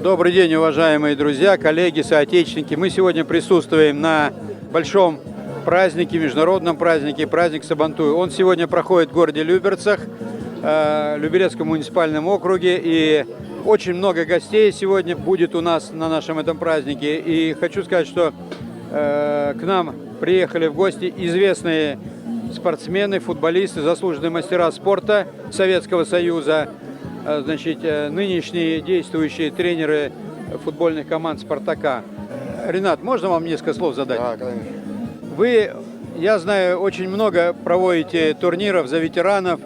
Добрый день, уважаемые друзья, коллеги, соотечественники. Мы сегодня присутствуем на большом празднике, международном празднике, праздник Сабантуй. Он сегодня проходит в городе Люберцах, Люберецком муниципальном округе. И очень много гостей сегодня будет у нас на нашем этом празднике. И хочу сказать, что к нам приехали в гости известные спортсмены, футболисты, заслуженные мастера спорта Советского Союза, значит, нынешние действующие тренеры футбольных команд «Спартака». Ренат, можно вам несколько слов задать? Да, конечно. Вы, я знаю, очень много проводите турниров за ветеранов,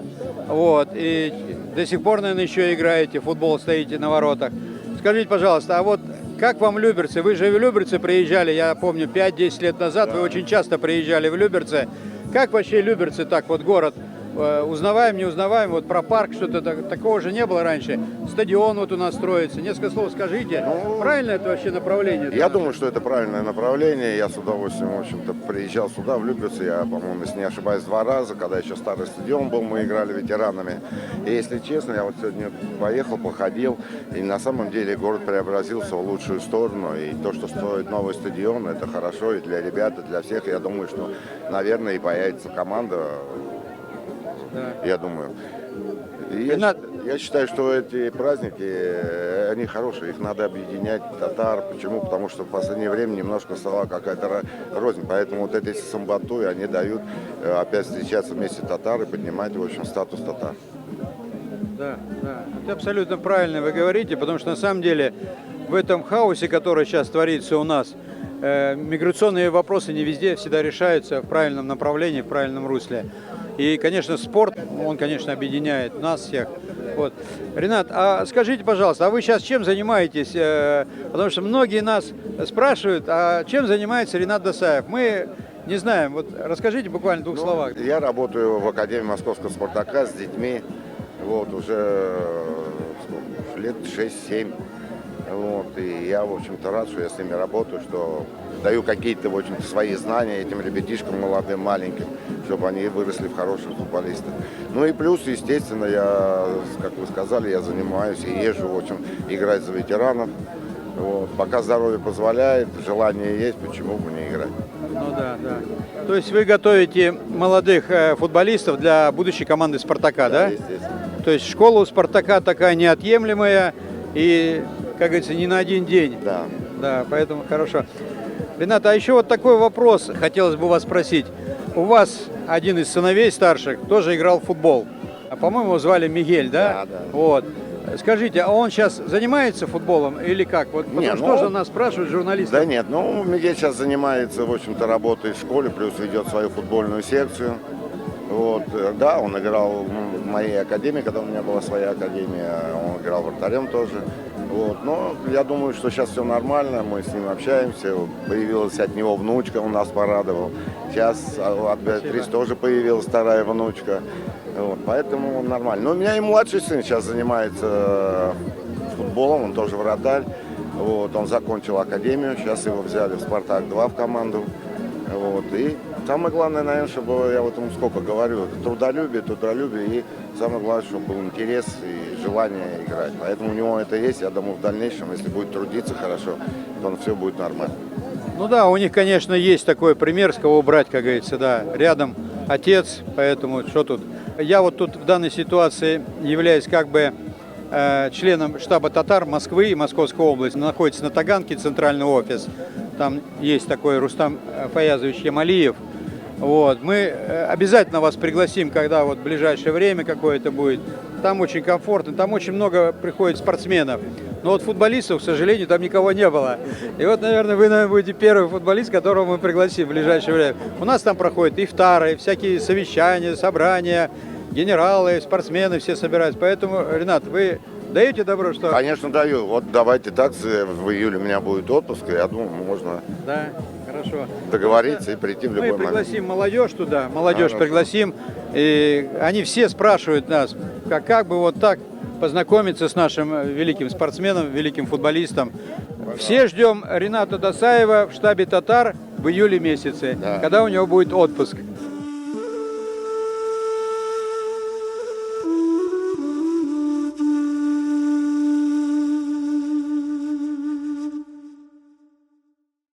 вот, и до сих пор, наверное, еще играете в футбол, стоите на воротах. Скажите, пожалуйста, а вот как вам Люберцы? Вы же в Люберцы приезжали, я помню, 5-10 лет назад, да. Вы очень часто приезжали в Люберцы. Как вообще Люберцы, так вот город? Узнаваем, не узнаваем, вот про парк что-то такого же не было раньше. Стадион вот у нас строится. Несколько слов скажите. Правильно это вообще направление? Я думаю, что это правильное направление. Я с удовольствием, в общем-то, приезжал сюда, в Люберцы. Я, по-моему, если не ошибаюсь, 2 раза, когда еще старый стадион был, мы играли ветеранами. И, если честно, я вот сегодня поехал, походил, и на самом деле город преобразился в лучшую сторону. И то, что строит новый стадион, это хорошо и для ребят, и для всех. Я думаю, что, наверное, и появится команда. Да. Я думаю. Я считаю, что эти праздники, они хорошие, их надо объединять, татар. Почему? Потому что в последнее время немножко стала какая-то рознь. Поэтому вот эти Сабантуи, они дают опять встречаться вместе татар и поднимать, в общем, статус татар. Да, да. Это абсолютно правильно вы говорите, потому что на самом деле в этом хаосе, который сейчас творится у нас, миграционные вопросы не везде всегда решаются в правильном направлении, в правильном русле. И, конечно, спорт, он, конечно, объединяет нас всех. Вот. Ренат, а скажите, пожалуйста, а вы сейчас чем занимаетесь? Потому что многие нас спрашивают, а чем занимается Ренат Досаев? Мы не знаем. Вот расскажите буквально в 2 словах. Я работаю в Академии Московского Спартака с детьми вот, уже лет 6-7. Вот, и я, в общем-то, рад, что я с ними работаю, что даю какие-то, в общем-то, свои знания этим ребятишкам молодым, маленьким, чтобы они выросли в хороших футболистах. Ну и плюс, естественно, я, как вы сказали, я занимаюсь и езжу, в общем, играть за ветеранов. Вот. Пока здоровье позволяет, желание есть, почему бы не играть. Ну да, да. То есть вы готовите молодых футболистов для будущей команды «Спартака», да? Естественно. То есть школа у «Спартака» такая неотъемлемая и, как говорится, не на один день. Да. Да, поэтому хорошо. Ренат, а еще вот такой вопрос хотелось бы вас спросить. У вас один из сыновей старших тоже играл в футбол. А, по-моему, его звали Мигель, да? Да, да. Вот. Скажите, а он сейчас занимается футболом или как? Вот потому что тоже нас спрашивают журналисты. Да нет, ну Мигель сейчас занимается, в общем-то, работой в школе, плюс ведет свою футбольную секцию. Вот, да, он играл в моей академии, когда у меня была своя академия, он играл вратарем тоже. Вот, но я думаю, что сейчас все нормально, мы с ним общаемся, появилась от него внучка, он нас порадовал. Сейчас от Беатрис тоже появилась 2-я внучка, вот, поэтому нормально. Но у меня и младший сын сейчас занимается футболом, он тоже вратарь, вот, он закончил академию, сейчас его взяли в «Спартак-2» в команду. Вот, и самое главное, наверное, чтобы, я вот ему сколько говорю, трудолюбие, и самое главное, чтобы был интерес и желание играть. Поэтому у него это есть, я думаю, в дальнейшем, если будет трудиться хорошо, то все будет нормально. Ну да, у них, конечно, есть такой пример, с кого брать, как говорится, да, рядом отец, поэтому что тут. Я вот тут в данной ситуации являюсь как бы членом штаба татар Москвы и Московской области. Находится на Таганке центральный офис. Там есть такой Рустам Фаязович Ямалиев. Вот. Мы обязательно вас пригласим, когда вот в ближайшее время какое-то будет. Там очень комфортно, там очень много приходит спортсменов. Но вот футболистов, к сожалению, там никого не было. И вот, наверное, вы будете первый футболист, которого мы пригласим в ближайшее время. У нас там проходят ифтары, всякие совещания, собрания, генералы, спортсмены все собираются. Поэтому, Ренат, вы даете добро, что... Конечно, даю. Вот давайте так, в июле у меня будет отпуск, и я думаю, можно хорошо. договориться и прийти в любой момент. Мы пригласим момент. Молодежь туда, молодежь пригласим. И они все спрашивают нас, как бы вот так познакомиться с нашим великим спортсменом, великим футболистом. Пожалуйста. Все ждем Рената Досаева в штабе татар в июле месяце, когда у него будет отпуск.